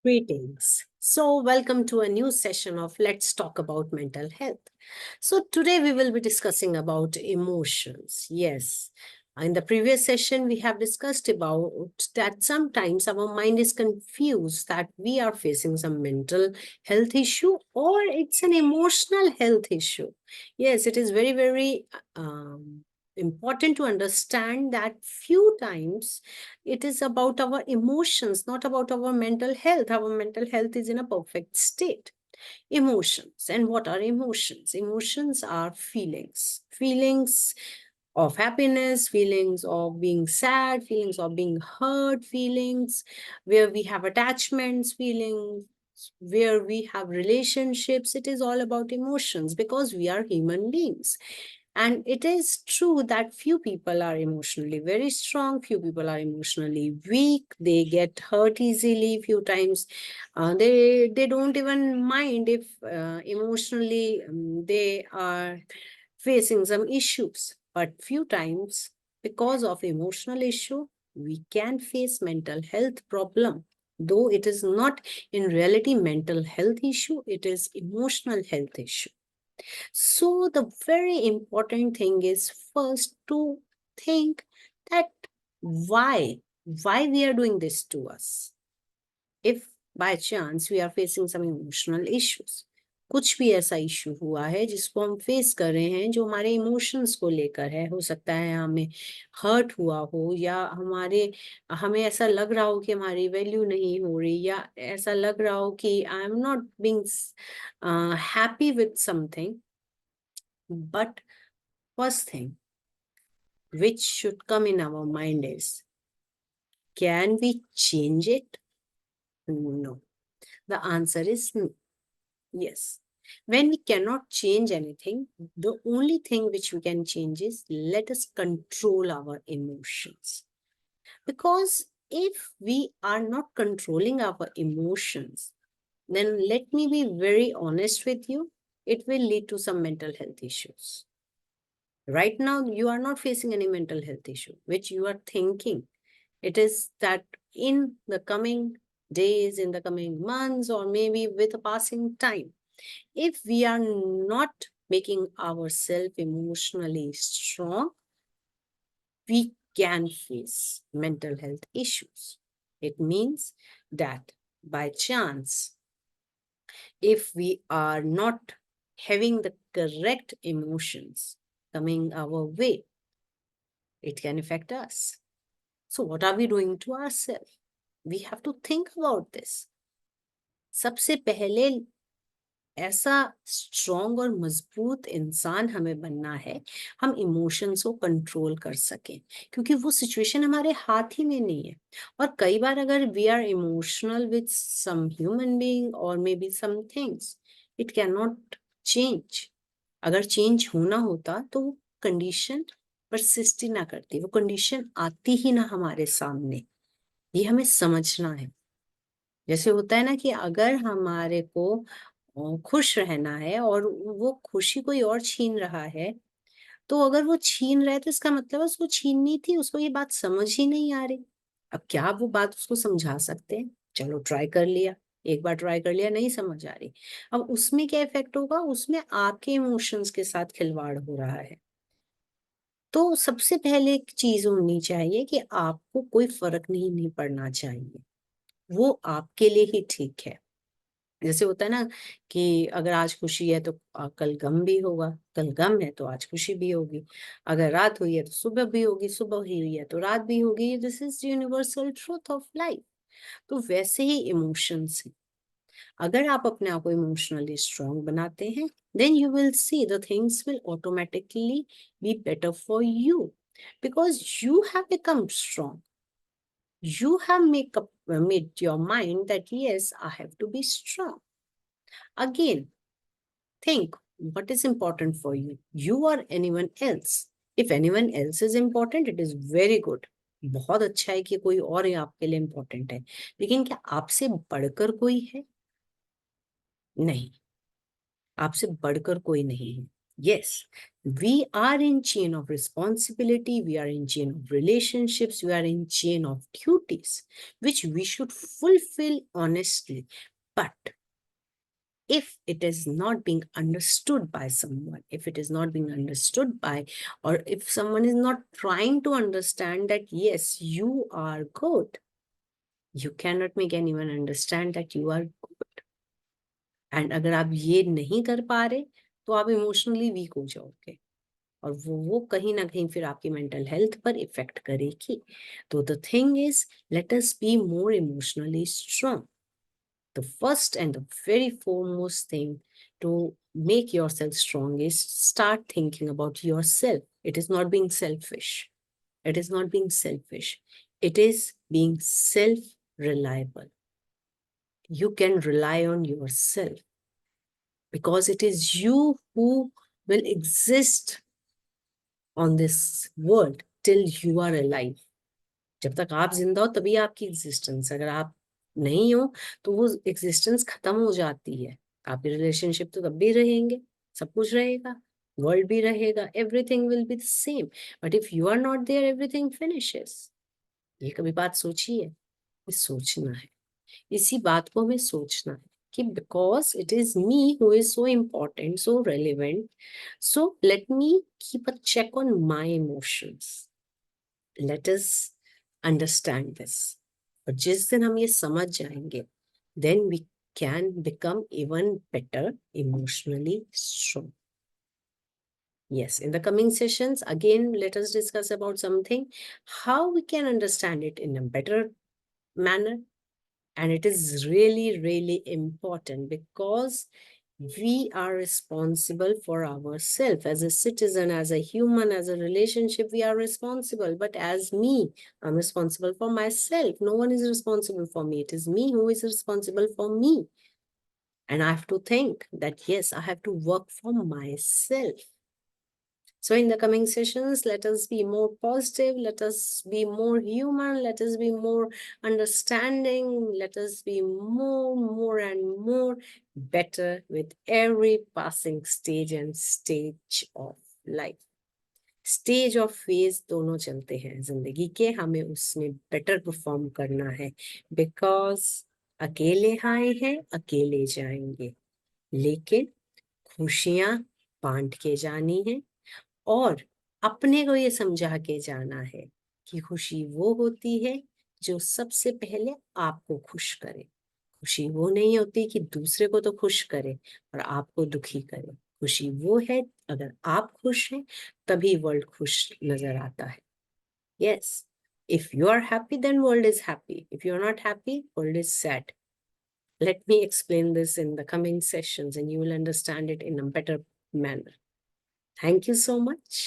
Greetings. So, welcome to a new session of Let's Talk About Mental Health. So, today we will be discussing about emotions. Yes, in the previous session, we have discussed about that sometimes our mind is confused that we are facing some mental health issue or it's an emotional health issue. Yes, it is very important to understand that few times it is about our emotions, not about our mental health. Our mental health is in a perfect state. Emotions. And what are emotions? Emotions are feelings. Feelings of happiness, feelings of being sad, feelings of being hurt, feelings where we have attachments, feelings where we have relationships. It is all about emotions because we are human beings. And it is true that few people are emotionally very strong, few people are emotionally weak, they get hurt easily, few times they don't even mind if emotionally they are facing some issues. But few times, because of emotional issue, we can face mental health problem. Though it is not in reality mental health issue, it is emotional health issue. So the very important thing is first to think that why we are doing this to us. If by chance we are facing some emotional issues, कुछ भी ऐसा issue हुआ है जिसको हम face कर रहे हैं जो हमारे इमोशंस को लेकर है, हो सकता है हमें हर्ट हुआ हो या हमें ऐसा लग रहा हो कि हमारी वैल्यू नहीं हो रही या ऐसा लग रहा हो कि I am not being happy with something. But first thing which should come in our mind is, can we change it? No. The answer is no. Yes. When we cannot change anything, the only thing which we can change is let us control our emotions. Because if we are not controlling our emotions, then let me be very honest with you, it will lead to some mental health issues. Right now, you are not facing any mental health issue, which you are thinking. It is that in the coming days, in the coming months, or maybe with a passing time, if we are not making ourselves emotionally strong, we can face mental health issues. It means that by chance, if we are not having the correct emotions coming our way, it can affect us. So, what are we doing to ourselves? We have to think about this. सबसे पहले ऐसा strong और मजबूत इंसान हमें बनना है, हम इमोशंस को कंट्रोल कर सकें, क्योंकि वो सिचुएशन हमारे हाथ ही में नहीं है. और कई बार अगर we are emotional with some human being और may be some things, it can not change. अगर चेंज होना होता तो वो कंडीशन परसिस्ट ही ना करती, वो कंडीशन आती ही ना हमारे सामने. ये हमें समझना है. जैसे होता है ना कि अगर हमारे को खुश रहना है और वो खुशी कोई और छीन रहा है, तो अगर वो छीन रहा है तो इसका मतलब है उसको छीननी थी, उसको ये बात समझ ही नहीं आ रही. अब क्या वो बात उसको समझा सकते हैं? चलो ट्राई कर लिया, एक बार ट्राई कर लिया, नहीं समझ आ रही. अब उसमें क्या इफेक्ट होगा? उसमें आपके इमोशंस के साथ खिलवाड़ हो रहा है. तो सबसे पहले एक चीज होनी चाहिए कि आपको कोई फर्क नहीं पड़ना चाहिए, वो आपके लिए ही ठीक है. जैसे होता है ना कि अगर आज खुशी है तो कल गम भी होगा, कल गम है तो आज खुशी भी होगी, अगर रात हुई है तो सुबह भी होगी, सुबह हुई है तो रात भी होगी. This is universal truth of life. तो वैसे ही इमोशंस हैं. अगर आप अपने आप को इमोशनली स्ट्रांग बनाते हैं, then you will see the things will automatically be better for you, because you have become strong. You have made your mind that yes, I have to be strong. Again, think what is important for you, you or anyone else. If anyone else is important, it is very good. बहुत अच्छा है कि कोई और ये आपके लिए important है, लेकिन क्या आपसे बढ़कर कोई है? नहीं, आपसे बढ़कर कोई नहीं है. Yes, we are in chain of responsibility, we are in chain of relationships, we are in chain of duties, which we should fulfill honestly. But if it is not being understood by someone, if it is not being understood by, or if someone is not trying to understand that, yes, you are good, you cannot make anyone understand that you are good. And अगर आप ये नहीं कर पा रहे, तो आप emotionally weak हो जाओगे और वो कहीं ना कहीं फिर आपकी मेंटल हेल्थ पर इफेक्ट करेगी. तो the thing is, let us be more emotionally strong. The first and the very foremost thing to make yourself strong is start thinking about yourself. It is not being selfish. It is not being selfish. It is being self-reliable. You can rely on yourself because it is you who will exist on this world till you are alive. जब तक आप जिंदा हो तभी आपकी existence. अगर आप नहीं हो तो वो एग्जिस्टेंस खत्म हो जाती है. आपके रिलेशनशिप तो तब भी रहेंगे, सब कुछ रहेगा, वर्ल्ड भी रहेगा, everything will be the same. But if you are not there, everything finishes. ये कभी बात सोची है? ये सोचना है. इसी बात को हमें सोचना है कि because it is me who is so important, so relevant, so let me keep a check on my emotions. Let us understand this. और जिस दिन हम ये समझ जाएंगे, then we can become even better emotionally strong. Yes, in the coming sessions, again, let us discuss about something, how we can understand it in a better manner. And it is really, really important because we are responsible for ourselves as a citizen, as a human, as a relationship. We are responsible. But as me, I'm responsible for myself. No one is responsible for me. It is me who is responsible for me. And I have to think that, yes, I have to work for myself. So in the coming sessions, let us be more positive, let us be more human, let us be more understanding, let us be more and more better with every passing stage and stage of life. Stage और phase दोनों चलते हैं जिंदगी के, हमें उसमें better perform करना है. बिकॉज अकेले आए हैं, अकेले जाएंगे, लेकिन खुशियां बांट के जानी है. और अपने को ये समझा के जाना है कि खुशी वो होती है जो सबसे पहले आपको खुश करे. खुशी वो नहीं होती कि दूसरे को तो खुश करे और आपको दुखी करे. खुशी वो है अगर आप खुश हैं तभी वर्ल्ड खुश नजर आता है. Yes, if you are happy then world is happy. If you are not happy, world is sad. Let me explain this in the coming sessions and you will understand it in a better manner. Thank you so much.